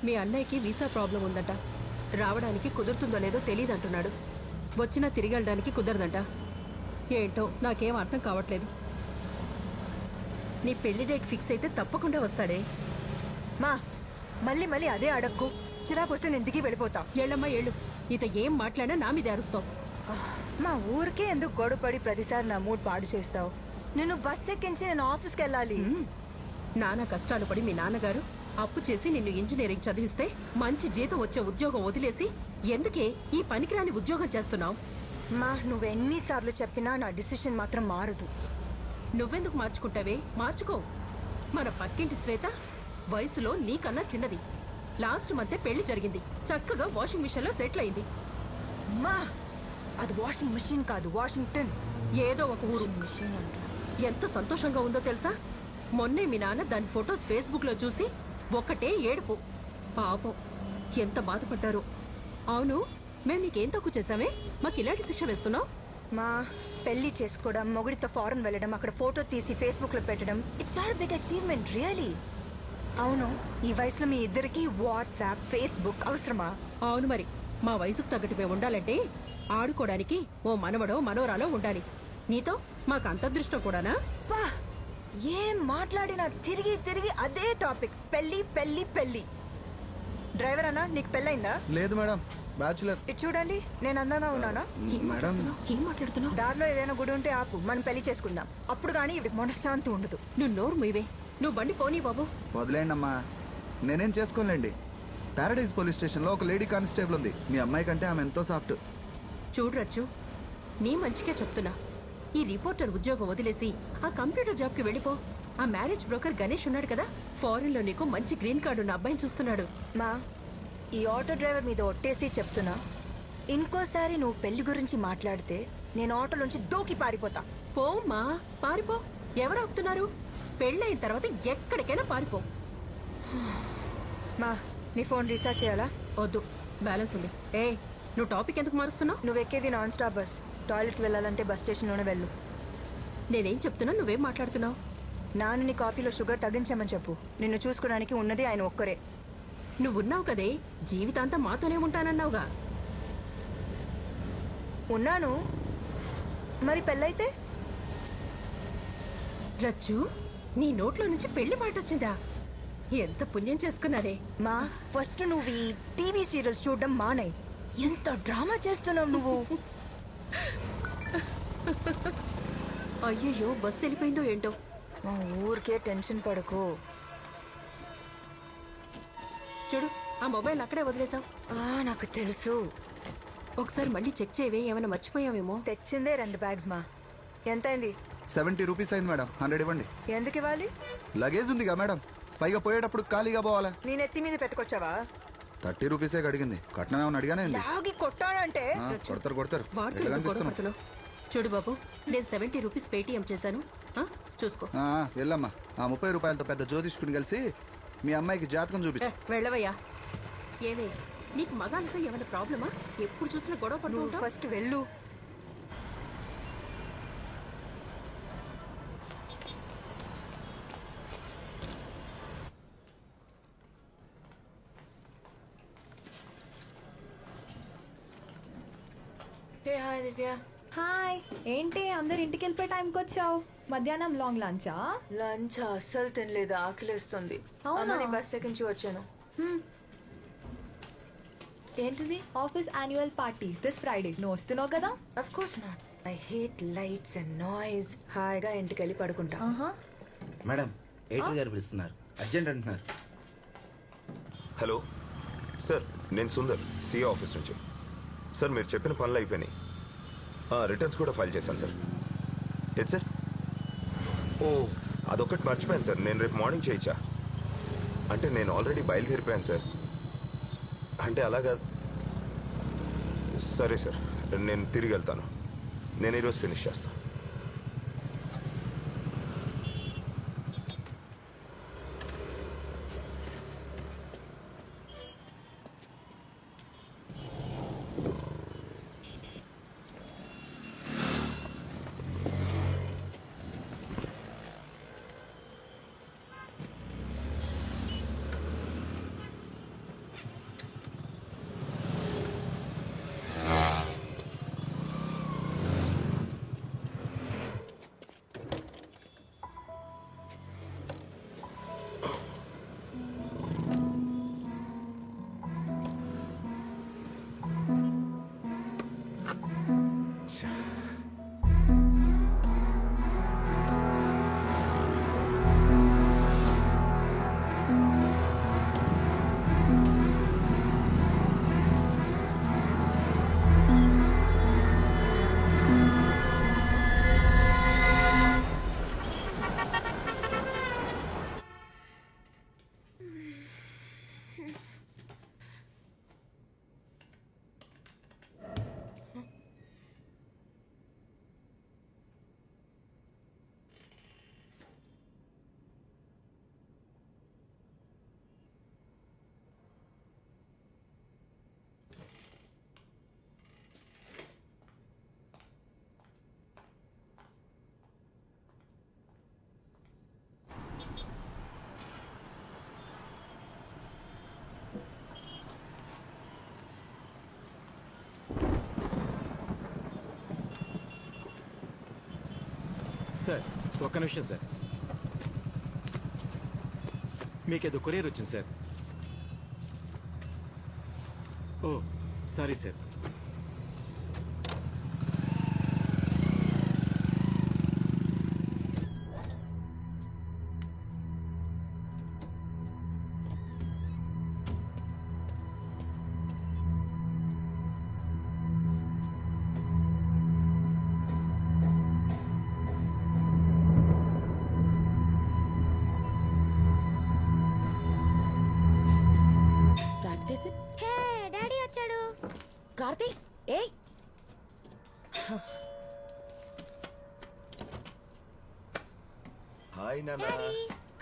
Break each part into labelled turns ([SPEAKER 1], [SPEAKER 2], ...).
[SPEAKER 1] మీ అన్నయ్యకి visa problem ఉందంట. రావడానికి కుదురుతుందో లేదో తెలియదంటున్నాడు. వచ్చినా తిరిగి వెళ్ళడానికి కుదరదంట. ఏంటో నాకేం అర్థం కావట్లేదు. నీ పెళ్లి డేట్ ఫిక్స్ అయితే తప్పకుండా వస్తాడే.
[SPEAKER 2] మా మళ్ళీ మళ్ళీ అదే అడక్కు. చిరాకు వస్తే నేను దిగి వెళ్ళిపోతా.
[SPEAKER 1] ఏళ్ళమ్మా ఏళ్ళు. నీతో ఏం మాట్లాడినా నా మీద అరుస్తావు.
[SPEAKER 2] మా ఊరికే ఎందుకు గొడవపడి ప్రతిసారి నా మూడ్ పాడు చేస్తావు? నేను బస్ ఎక్కించి నేను ఆఫీస్కి వెళ్ళాలి.
[SPEAKER 1] నానా కష్టాలు పడి మీ నాన్నగారు అప్పు చేసి నిన్ను ఇంజనీరింగ్ చదివిస్తే మంచి జీతం వచ్చే ఉద్యోగం వదిలేసి ఎందుకే ఈ పనికిరాని ఉద్యోగం చేస్తున్నావు?
[SPEAKER 2] మా నువ్వెన్నిసార్లు చెప్పినా నా డిసిషన్ మాత్రం మారదు.
[SPEAKER 1] నువ్వెందుకు మార్చుకుంటావే? మార్చుకో. మన పక్కింటి శ్వేత వయసులో నీకన్నా చిన్నది. లాస్ట్ మంతే పెళ్లి జరిగింది. చక్కగా వాషింగ్ మిషన్ లో సెటిల్ అయింది.
[SPEAKER 2] మా అది వాషింగ్ మిషన్ కాదు, వాషింగ్టన్.
[SPEAKER 1] ఏదో ఒక ఊరు.
[SPEAKER 2] మిషన్ అంట.
[SPEAKER 1] ఎంత సంతోషంగా ఉందో తెలుసా? మొన్నే మీ నాన్న దాని ఫొటోస్ ఫేస్బుక్ లో చూసి ఒక్కటే ఏడుపు. పాపం ఎంత బాధపడ్డారు. అవును, మేము నీకేం తక్కువ చేశామే? మాకు ఇలాంటి శిక్ష వేస్తున్నావు?
[SPEAKER 2] మా పెళ్లి చేసుకోవడం, మొగుడితో ఫారెన్ వెళ్ళడం, అక్కడ ఫోటో తీసి ఫేస్బుక్ లో పెట్టడం, it's not big achievement really. అవును, ఈ వయసులో మీ ఇద్దరికి వాట్సాప్, ఫేస్బుక్ అవసరమా?
[SPEAKER 1] అవును మరి, మా వయసుకు తగ్గట్టు మేము ఉండాలంటే ఆడుకోవడానికి ఓ మనవడో మనవరాలో ఉండాలి. నీతో మాకు అంత అదృష్టం కూడానా?
[SPEAKER 2] పా ఏం మాట్లాడినా తిరిగి తిరిగి అదే టాపిక్. పెళ్లి పెళ్లి పెళ్లి. డ్రైవర్ అన్నా, నీకు పెళ్ళైందా?
[SPEAKER 3] లేదు మేడం, బ్యాచులర్.
[SPEAKER 2] ఇటు చూడండి, నేను అందంగా ఉన్నానా?
[SPEAKER 3] మేడం
[SPEAKER 1] ఏం మాట్లాడుతున్నావు?
[SPEAKER 2] దారిలో ఏదైనా గుడి ఉంటే ఆపు, మనం పెళ్లి చేసుకుందాం. అప్పుడు కానీ ఇవిడికి మనశ్శాంతి ఉండదు.
[SPEAKER 1] నువ్వు నోరు మీవే. నువ్వు బండి పోనీ బాబు.
[SPEAKER 3] వదిలేండి అమ్మా, నేనేం చేసుకోలేండి. పారడైజ్ పోలీస్ స్టేషన్లో ఒక లేడీ కానిస్టేబుల్ ఉంది. మీ అమ్మాయి కంటే ఆమె ఎంతో సాఫ్ట్.
[SPEAKER 1] చూడరచ్చు, నీ మంచిగా చెప్తున్నా. ఈ రిపోర్టర్ ఉద్యోగం వదిలేసి ఆ కంప్యూటర్ జాబ్కి వెళ్ళిపో. ఆ మ్యారేజ్ బ్రోకర్ గణేష్ ఉన్నాడు కదా, ఫారెన్ లో నీకు మంచి గ్రీన్ కార్డు ఉన్న అబ్బాయిని చూస్తున్నాడు.
[SPEAKER 2] మా ఈ ఆటో డ్రైవర్ మీద ఒట్టేసి చెప్తున్నా, ఇంకోసారి నువ్వు పెళ్లి గురించి మాట్లాడితే నేను ఆటోలోంచి దూకి పారిపోతా.
[SPEAKER 1] పోమ్మా, పారిపో. ఎవరు ఆపుతున్నారు? పెళ్ళైన తర్వాత ఎక్కడికైనా పారిపో.
[SPEAKER 2] మా నీ ఫోన్ రీఛార్జ్ చేయాలా?
[SPEAKER 1] వద్దు, బ్యాలెన్స్ ఉంది. ఏ, నువ్వు టాపిక్ ఎందుకు మారుస్తున్నావు?
[SPEAKER 2] నువ్వు ఎక్కేది నాన్ స్టాప్ బస్. టాయిలెట్కి వెళ్ళాలంటే బస్ స్టేషన్లోనే వెళ్ళు.
[SPEAKER 1] నేనేం చెప్తున్నా, నువ్వేం మాట్లాడుతున్నావు?
[SPEAKER 2] నాన్న నీ కాఫీలో షుగర్ తగ్గించమని చెప్పు. నిన్ను చూసుకోవడానికి ఉన్నది ఆయన ఒక్కరే.
[SPEAKER 1] నువ్వున్నావు కదే, జీవితాంతం మాతోనే ఉంటానన్నావుగా.
[SPEAKER 2] ఉన్నాను, మరి పెళ్ళైతే?
[SPEAKER 1] రచ్చు, నీ నోట్లో నుంచి పెళ్లి మాట వచ్చిందా? ఎంత పుణ్యం చేసుకున్నారే.
[SPEAKER 2] మా ఫస్ట్ నువ్వు ఈ టీవీ సీరియల్స్ చూడడం మానే. ఎంత డ్రామా చేస్తున్నావు నువ్వు.
[SPEAKER 1] అయ్యయ్యో, బస్సు వెళ్ళిపోయిందో ఏంటో.
[SPEAKER 2] మా ఊరికే టెన్షన్ పడకు.
[SPEAKER 1] చూడు, ఆ మొబైల్ అక్కడే వదిలేసాం.
[SPEAKER 2] నాకు తెలుసు.
[SPEAKER 1] ఒకసారి మళ్ళీ చెక్ చేయవే, ఏమైనా మర్చిపోయావేమో.
[SPEAKER 2] తెచ్చిందే 2 బ్యాగ్స్. మా ఎంతైంది?
[SPEAKER 3] 70 రూపీస్ అయింది మేడం. 100 ఇవ్వండి.
[SPEAKER 2] ఎందుకు ఇవ్వాలి?
[SPEAKER 3] లగేజ్ ఉందిగా మేడం, పైగా పోయేటప్పుడు ఖాళీగా పోవాలా?
[SPEAKER 2] నేను ఎత్తి మీద పెట్టుకొచ్చావా?
[SPEAKER 3] 30 రూపీసే అడిగింది. కట్నం ఏమన్నా అడిగానే ఉంది.
[SPEAKER 2] లాగి కొట్టానంటే
[SPEAKER 3] కొడతారు.
[SPEAKER 1] వాడితో
[SPEAKER 3] ఎట్లా
[SPEAKER 1] ఎందుకు
[SPEAKER 3] కనిపిస్తున్నావు?
[SPEAKER 1] గొడవపడుతున్నావు? చూడు బాబు, నేను 70 రూపీస్ పేటిఎం చేశాను. చూసుకో.
[SPEAKER 3] వెళ్ళమ్మా. ఆ 30 రూపాయలతో పెద్ద జ్యోతిష్కుని కలిసి మీ అమ్మాయికి జాతకం చూపించు.
[SPEAKER 1] వెళ్ళవయ్యా. ఏమే, నీకు మగాళ్ళతో ఏమైనా ప్రాబ్లమా? ఎప్పుడు చూసినా గొడవ పడుతూ
[SPEAKER 2] నువ్వు
[SPEAKER 1] ఉంటావ్?
[SPEAKER 2] ఫస్ట్ వెళ్ళు.
[SPEAKER 4] హాయ్ దివ్య.
[SPEAKER 5] హాయ్, ఏంటి అందరు ఇంటికి వెళ్ళిపోయే టైంకి వచ్చావు? మధ్యాహ్నం లాంగ్ లంచా?
[SPEAKER 4] లంచ్ అస్సలు తినలేదు, ఆకలిస్తుంది.
[SPEAKER 5] అవునా?
[SPEAKER 4] అమ్మని బస్ ఎక్కించి వచ్చాను. ఏంటిది?
[SPEAKER 5] Office annual party this Friday. నువ్వు వస్తున్నావు కదా?
[SPEAKER 4] Of course not. I hate lights and noise. హాయిగా ఇంటికి వెళ్ళి పడుకుంటా.
[SPEAKER 6] మేడం, ఎయిటర్ గారు పిలుస్తున్నారు, అర్జెంట్ అంటున్నారు.
[SPEAKER 7] హలో సార్, నేను సుందర్, సిఏ ఆఫీస్ నుంచి. సార్, మీరు చెప్పిన పనులు అయిపోయినాయి. రిటర్న్స్ కూడా ఫైల్ చేశాను సార్. ఏది సార్? ఓ, అదొకటి మర్చిపోయాను సార్. నేను రేపు మార్నింగ్ చేయొచ్చా? అంటే నేను ఆల్రెడీ బయలుదేరిపోయాను సార్. అంటే అలాగా. సరే సార్, నేను తిరిగి వెళ్తాను. నేను ఈరోజు ఫినిష్ చేస్తాను.
[SPEAKER 8] సార్ ఒక్క నిమిషం సార్. మీకేదో కొరియర్ వచ్చింది sir. Oh sorry sir.
[SPEAKER 9] Practice it.
[SPEAKER 10] Hey daddy వచ్చాడు.
[SPEAKER 9] కార్తీ ఏయ్
[SPEAKER 7] హాయ్ నాన్న.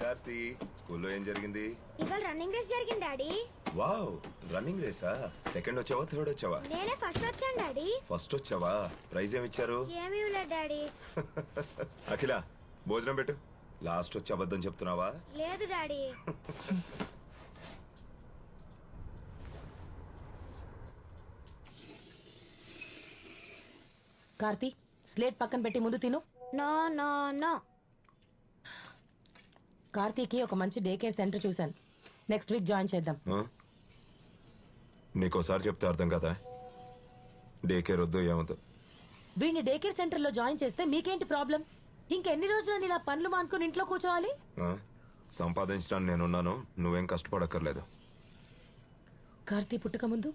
[SPEAKER 7] కార్తీ, స్కూల్లో ఏం జరిగింది?
[SPEAKER 10] ఇవాళ రన్నింగ్ రేస్ జరిగింది డాడీ.
[SPEAKER 7] వావ్, రన్నింగ్ రేసా? సెకండ్ వచ్చావా, థర్డ్ వచ్చావా?
[SPEAKER 10] నేనే ఫస్ట్ వచ్చాను డాడీ.
[SPEAKER 7] ఫస్ట్ వచ్చావా? ప్రైజ్ ఏమి ఇచ్చారు?
[SPEAKER 10] ఏమీ లేదు డాడీ.
[SPEAKER 7] అఖిల, భోజనం పెట్టు. లాస్ట్ వచ్చి అబద్ధం చెప్తున్నావా?
[SPEAKER 10] లేదు డాడీ.
[SPEAKER 9] కార్తీ స్లేట్ పక్కన పెట్టి ముందు తిను.
[SPEAKER 10] No no no.
[SPEAKER 9] కార్తీకి ఒక మంచి డే కేర్ సెంటర్ చూశాను. నెక్స్ట్ వీక్ జాయిన్ చేద్దాం.
[SPEAKER 7] నీకోసారి చెప్తే అర్థం కదా. డే కేర్ వద్దు, ఏమొద్దు.
[SPEAKER 9] వీడిని డే కేర్ సెంటర్ లో జాయిన్ చేస్తే మీకేంటి ప్రాబ్లం? ఇంకెన్ని రోజులు ఇలా పనులు మానుకుని ఇంట్లో కూర్చోవాలి?
[SPEAKER 7] సంపాదించడానికి నేనున్నాను, నువ్వేం కష్టపడక్కర్లేదు.
[SPEAKER 9] కార్తీ పుట్టక ముందు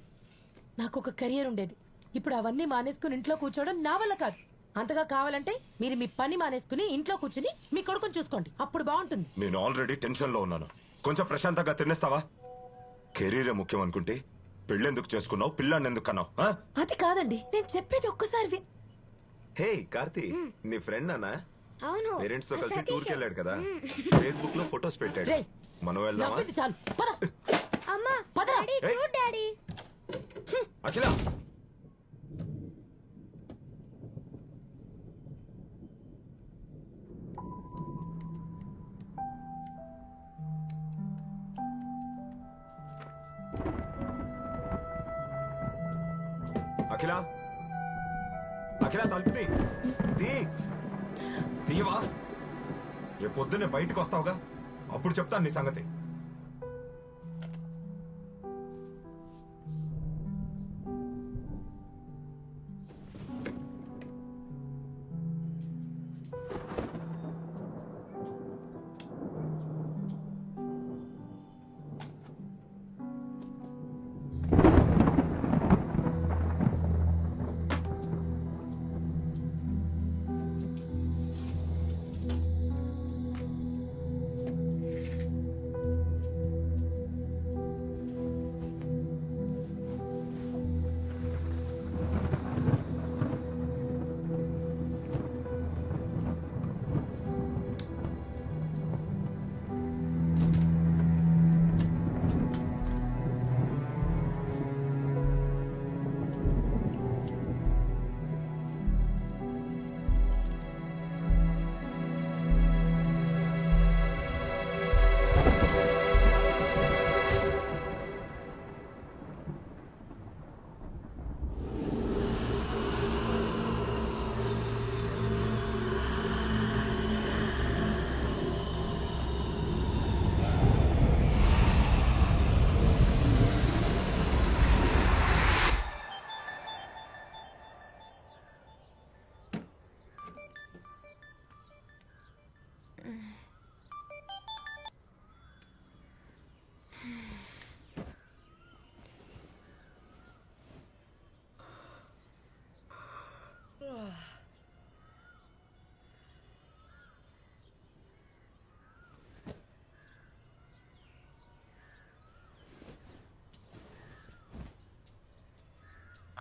[SPEAKER 9] నాకు ఒక కెరియర్ ఉండేది. ఇప్పుడు అవన్నీ మానేసుకుని ఇంట్లో కూర్చోవడం నా వల్ల కాదు. అంతగా కావాలంటే మీరు మీ పని మానేసుకుని ఇంట్లో కూర్చుని మీ కొడుకుని చూసుకోండి, అప్పుడు బాగుంటుంది.
[SPEAKER 7] నేను ఆల్రెడీ టెన్షన్ లో ఉన్నాను. కొంచెం ప్రశాంతంగా తినేస్తావా? కెరీరే ముఖ్యం అనుకుంటే పెళ్ళెందుకు చేసుకున్నావు, పిల్లాన్ని ఎందుకు కన్నావు?
[SPEAKER 9] అది కాదండి, నేను చెప్పేది ఒక్కసారి
[SPEAKER 7] హే కార్తీ, నీ ఫ్రెండ్ అన్నా?
[SPEAKER 10] అవును.
[SPEAKER 7] పేరెంట్స్ తో కలిసి టూర్ కి వెళ్ళాడు కదా, ఫేస్బుక్ లో ఫొటోస్ పెట్టాడు.
[SPEAKER 9] రేయ్,
[SPEAKER 7] మనం వెళ్దామా?
[SPEAKER 9] నవ్వింది చాలు, పద.
[SPEAKER 10] అమ్మా
[SPEAKER 9] పదరా.
[SPEAKER 10] డాడీ
[SPEAKER 7] ఏయ్.
[SPEAKER 10] చూడు డాడీ.
[SPEAKER 7] అఖిల, అఖిల, అఖిల తలుపు తీయవా? రేపు పొద్దున్నే బయటకు వస్తావుగా, అప్పుడు చెప్తాను నీ సంగతి.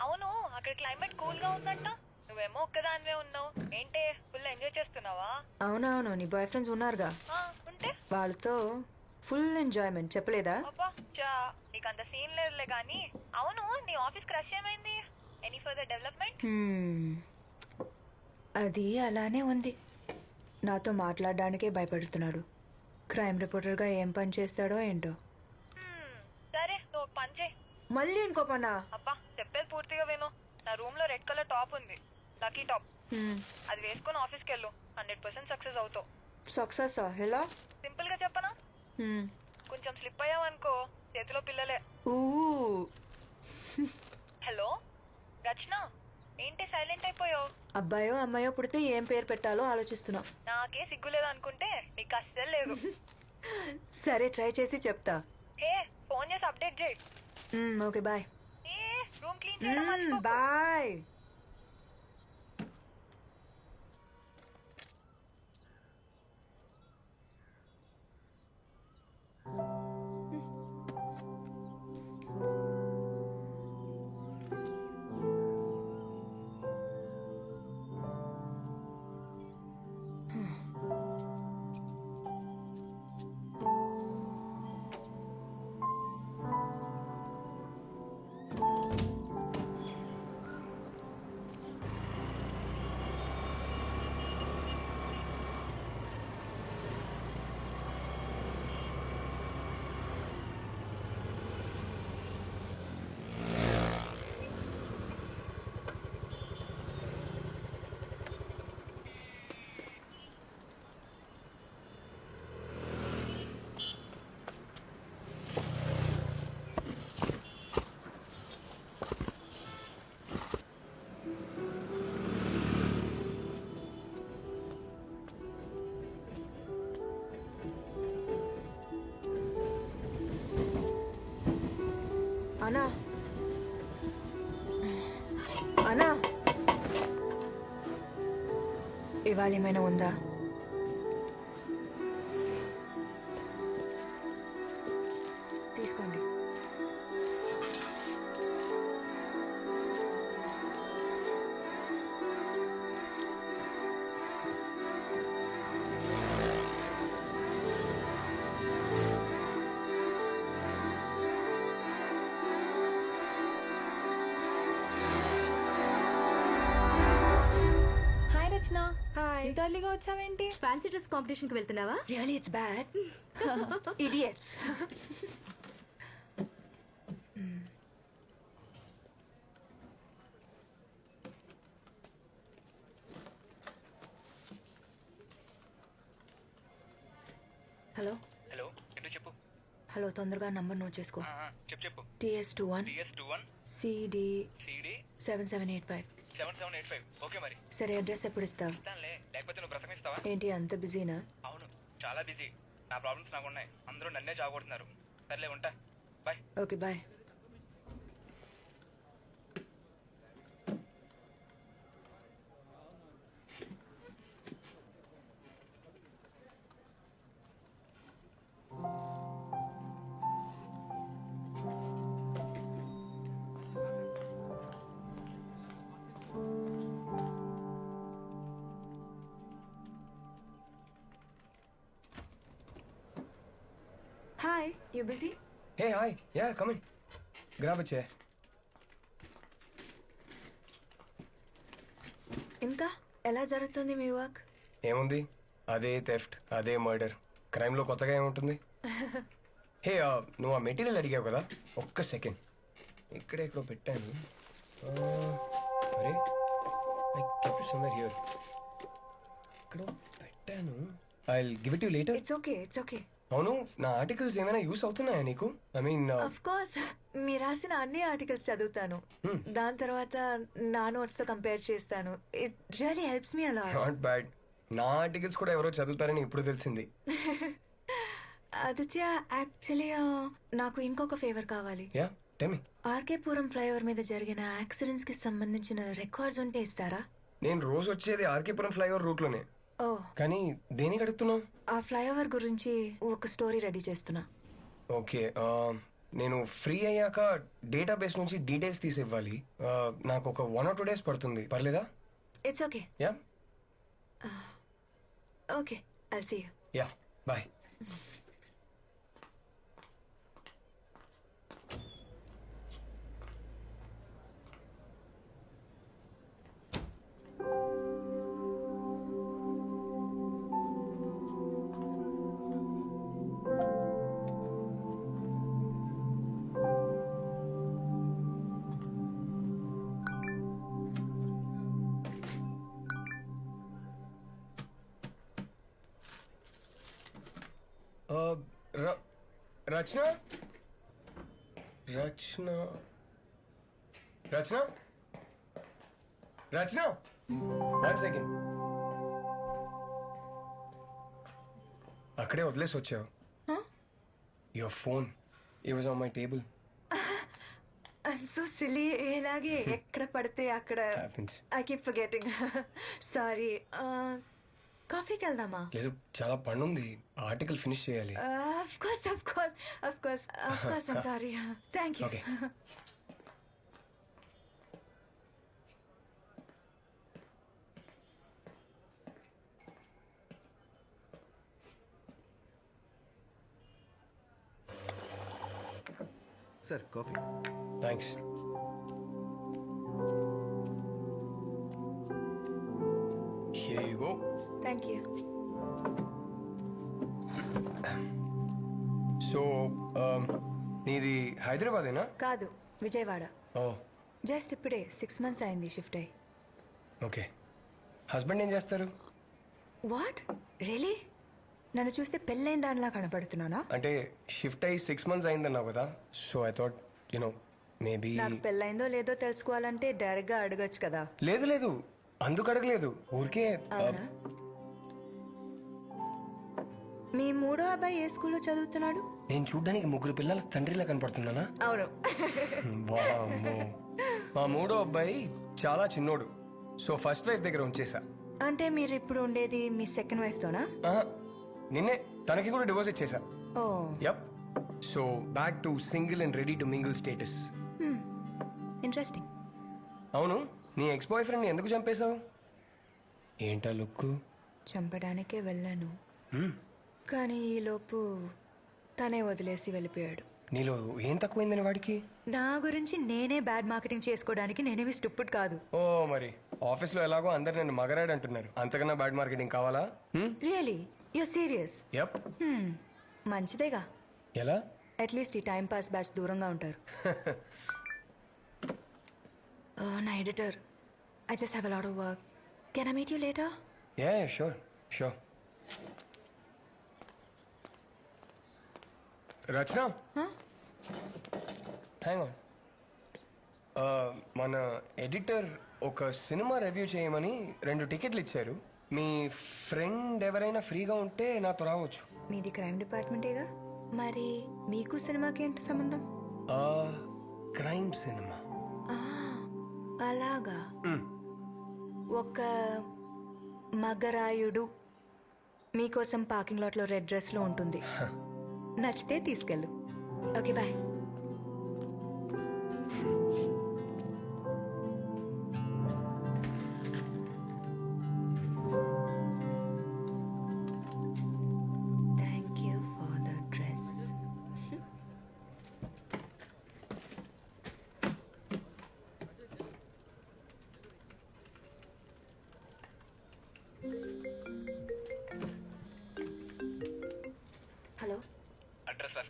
[SPEAKER 5] అవును, అక్కడ క్లైమేట్ కూల్ గా ఉందంట. నువ్వేమో ఒక్కదానివే ఉన్నావు. ఏంటే ఫుల్ ఎంజాయ్ చేస్తున్నావా?
[SPEAKER 2] అవునవును, నీ బాయ్ ఫ్రెండ్స్ ఉన్నారుగా,
[SPEAKER 5] ఉంటే
[SPEAKER 2] వాళ్ళతో ఫుల్ ఎంజాయ్మెంట్. చెప్పలేదా?
[SPEAKER 5] అబ్బా చా, నీకు అంత సీన్ లేదులే గానీ. అవును, నీ ఆఫీస్ క్రష్ ఏమైంది? Any further development?
[SPEAKER 2] అది అలానే ఉంది. నాతో మాట్లాడడానికే భయపడుతున్నాడు. క్రైమ్ రిపోర్టర్గా ఏం పని చేస్తాడో ఏంటో.
[SPEAKER 5] సరే, నువ్వు పని చేయి.
[SPEAKER 2] మళ్ళీ ఇంకో పనా?
[SPEAKER 5] అబ్బా చెప్పేది పూర్తిగా విను. నా రూమ్ లో రెడ్ కలర్ టాప్ ఉంది, లక్కీ టాప్. అది వేసుకొని ఆఫీస్కి వెళ్ళు 100% సక్సెస్ అవుతావు.
[SPEAKER 2] సక్సెస్ ఎలా?
[SPEAKER 5] సింపుల్ గా చెప్పనా, కొంచెం స్లిప్ అయ్యావనుకో చేతిలో పిల్లలే. హలో రచన, ఏంటి సైలెంట్ అయిపోయావు?
[SPEAKER 2] అబ్బాయో అమ్మాయో పుడితే ఏం పేరు పెట్టాలో ఆలోచిస్తున్నా.
[SPEAKER 5] నాకే సిగ్గులేదు అనుకుంటే నీకు అస్సలు లేదు.
[SPEAKER 2] సరే ట్రై చేసి చెప్తా.
[SPEAKER 5] హే ఫోన్ చేసి అప్డేట్ చేయి.
[SPEAKER 2] Okay bye.
[SPEAKER 5] ఏ రూమ్ క్లీన్ చేయడం మర్చిపోకు.
[SPEAKER 2] బాయ్. అనా అనా, ఇవాళ ఏమైనా ఉందా? తీసుకోండి.
[SPEAKER 5] హాయ్ రచన.
[SPEAKER 2] హాయ్.
[SPEAKER 5] ఇంత ఎర్లీగా వచ్చావేంటి?
[SPEAKER 10] ఫ్యాన్సీ డ్రెస్ కాంపిటీషన్ కి వెళ్తున్నావా?
[SPEAKER 2] Really it's bad. Idiots. Hello
[SPEAKER 11] hello ఏంటో చెప్పు.
[SPEAKER 2] హలో, తొందరగా నంబర్ నోట్ చేసుకో.
[SPEAKER 11] చెప్పు చెప్పు.
[SPEAKER 2] TS21
[SPEAKER 11] TS21
[SPEAKER 2] CD
[SPEAKER 11] CD
[SPEAKER 2] 7785.
[SPEAKER 11] 7785. Okay మరి
[SPEAKER 2] సరే, అడ్రస్ ఎప్పుడు ఇస్తావు?
[SPEAKER 11] ఇస్తానులే, లేకపోతే నువ్వు బ్రతకనిస్తావా?
[SPEAKER 2] ఏంటి అంత బిజీనా?
[SPEAKER 11] అవును, చాలా బిజీ. నా ప్రాబ్లమ్స్ నాకు ఉన్నాయి. అందరూ నన్నే చావగొడుతున్నారు. సర్లే ఉంటా, bye.
[SPEAKER 2] Okay bye. Hi, you busy?
[SPEAKER 12] Hey, hi. Yeah, come in. Grab a chair.
[SPEAKER 2] ఇంకా ఎలా జరుగుతుంది మీ వర్క్?
[SPEAKER 12] ఏముంది, అదే థెఫ్ట్, అదే మర్డర్. క్రైమ్లో కొత్తగా ఏముంటుంది? హే, నువ్వు ఆ మెటీరియల్ అడిగావు కదా, ఒక్క సెకండ్. ఇక్కడే ఎక్కడో పెట్టాను. అరే, I kept it somewhere here. ఇక్కడ పెట్టాను. I will give it you later.
[SPEAKER 2] It's okay, it's okay.
[SPEAKER 12] అవును, నా ఆర్టికల్స్ ఏమైనా యూస్ అవుతున్నాయా నీకు? ఐ మీన్,
[SPEAKER 2] ఆఫ్ కోర్స్, మీరు రాసిన అన్ని ఆర్టికల్స్ చదువుతాను. దాని తర్వాత నా నోట్స్ తో కంపేర్ చేస్తాను. It really helps me a lot.
[SPEAKER 12] Not bad. నా ఆర్టికల్స్ కూడా ఎవరో చదువుతారని ఇప్పుడు తెలిసింది.
[SPEAKER 2] ఆదిత్య, యాక్చువల్లీ నాకు ఇంకొక ఫేవర్ కావాలి.
[SPEAKER 12] Yeah, tell me.
[SPEAKER 2] RK Puram flyover మీద జరిగిన యాక్సిడెంట్స్ కి సంబంధించిన రికార్డ్స్ ఉంటే ఇస్తారా?
[SPEAKER 12] నేను రోజు వచ్చేది ఆర్కేపురం ఫ్లైఓవర్ రూట్ లోనే.
[SPEAKER 2] ఓ,
[SPEAKER 12] కానీ దేనికి అడుగుతున్నావు?
[SPEAKER 2] ఆ ఫ్లైఓవర్ గురించి ఒక స్టోరీ రెడీ చేస్తున్నా.
[SPEAKER 12] ఓకే, నేను ఫ్రీ అయ్యాక డేటాబేస్ నుంచి డీటెయిల్స్ తీసి ఇవ్వాలి. నాకు ఒక 1 or 2 days పడుతుంది, పర్లేదా?
[SPEAKER 2] It's okay.
[SPEAKER 12] Yeah
[SPEAKER 2] okay, I'll see you.
[SPEAKER 12] Yeah, bye. Rachana Rachana Rachana Rachana 1 second. అక్కడే వదిలేసి వచ్చావు. Your phone it was on my table.
[SPEAKER 2] I'm so silly. ఇలాగే ఎక్కడ పడితే అక్కడ ఐ కీప్ ఫర్గెటింగ్. సారీ. కాఫీకి వెళ్దామా?
[SPEAKER 12] లేదు, చాలా పని ఉంది. ఆర్టికల్ ఫినిష్ చేయాలి.
[SPEAKER 2] Of course. I'm sorry. Thank you.
[SPEAKER 12] Okay.
[SPEAKER 3] Sir coffee.
[SPEAKER 12] Thanks. Here you go.
[SPEAKER 2] Thank you.
[SPEAKER 12] So నీది హైదరాబాదేనా?
[SPEAKER 2] కాదు, విజయవాడ.
[SPEAKER 12] ఓ
[SPEAKER 2] జస్ట్ ఇప్పుడే 6 months అయింది షిఫ్ట్ అయ్యి.
[SPEAKER 12] ఓకే. హస్బెండ్ ఏం చేస్తారు?
[SPEAKER 2] What really? నన్ను చూస్తే పెళ్ళైన దానిలా కనపడుతున్నానా?
[SPEAKER 12] అంటే షిఫ్ట్ అయ్యి 6 months అయిందన్నావు కదా, సో ఐ థాట్ మేబీ.
[SPEAKER 2] నాకు పెళ్ళైందో లేదో తెలుసుకోవాలంటే డైరెక్ట్ గా అడగచ్చు కదా.
[SPEAKER 12] లేదు లేదు, అందుకు అడగలేదు, ఊరికే.
[SPEAKER 2] అవునా? మీ మూడో అబ్బాయి ఏ స్కూల్లో చదువుతున్నాడు?
[SPEAKER 12] నేను చూడ్డానికి 3 పిల్లల తండ్రిలా కనపడుతున్నానా?
[SPEAKER 2] అవును.
[SPEAKER 12] వామ్మో. మా మూడో అబ్బాయి చాలా చిన్నోడు, సో ఫస్ట్ వైఫ్ దగ్గర ఉంచేసా.
[SPEAKER 2] అంటే మీరు ఇప్పుడు ఉండేది మీ సెకండ్ వైఫ్ తోనా?
[SPEAKER 12] నిన్నే తనకి కూడా డివోర్స్ ఇచ్చేసా.
[SPEAKER 2] Oh
[SPEAKER 12] yup. So back to single and ready to mingle status.
[SPEAKER 2] Interesting.
[SPEAKER 12] అవును, నీ ఎక్స్ బాయ్ ఫ్రెండ్ని ఎందుకు చంపేశావు? ఏంటా లుక్కు?
[SPEAKER 2] చంపడానికే వెళ్ళాను, కానీ ఈలోపు తనే వదిలేసి వెళ్ళిపోయాడు.
[SPEAKER 12] నీలో ఏం తక్కువైందని వాడికి?
[SPEAKER 2] నా గురించి నేనే బ్యాడ్ మార్కెటింగ్ చేసుకోవడానికి నేనేవి స్టూపిడ్ కాదు.
[SPEAKER 12] ఓ మరి ఆఫీస్లో ఎలాగో అందరు నన్ను మగరాడు అంటున్నారు, అంతకన్నా బ్యాడ్ మార్కెటింగ్ కావాలా?
[SPEAKER 2] రియలీ? You serious?
[SPEAKER 12] యప్.
[SPEAKER 2] మంచిదేగా,
[SPEAKER 12] ఎలా?
[SPEAKER 2] అట్లీస్ట్ ఈ టైం పాస్ బ్యాచ్ దూరంగా ఉంటారు. నా editor, I just have a lot of work. Can I meet you later?
[SPEAKER 12] Yeah sure sure. Rachana, hang on. మన ఎడిటర్ ఒక సినిమా రివ్యూ చేయమని 2 టికెట్లు ఇచ్చారు. మీ ఫ్రెండ్ ఎవరైనా ఫ్రీగా ఉంటే నాతో రావచ్చు.
[SPEAKER 2] మీది క్రైమ్ డిపార్ట్మెంటేగా, మరి మీకు సినిమాకి ఏంటి సంబంధం?
[SPEAKER 12] Crime cinema.
[SPEAKER 2] అలాగా. ఒక మగరాయుడు మీకోసం పార్కింగ్ లాట్లో రెడ్ డ్రెస్లో ఉంటుంది. నచ్చితే తీసుకెళ్ళు. Okay bye.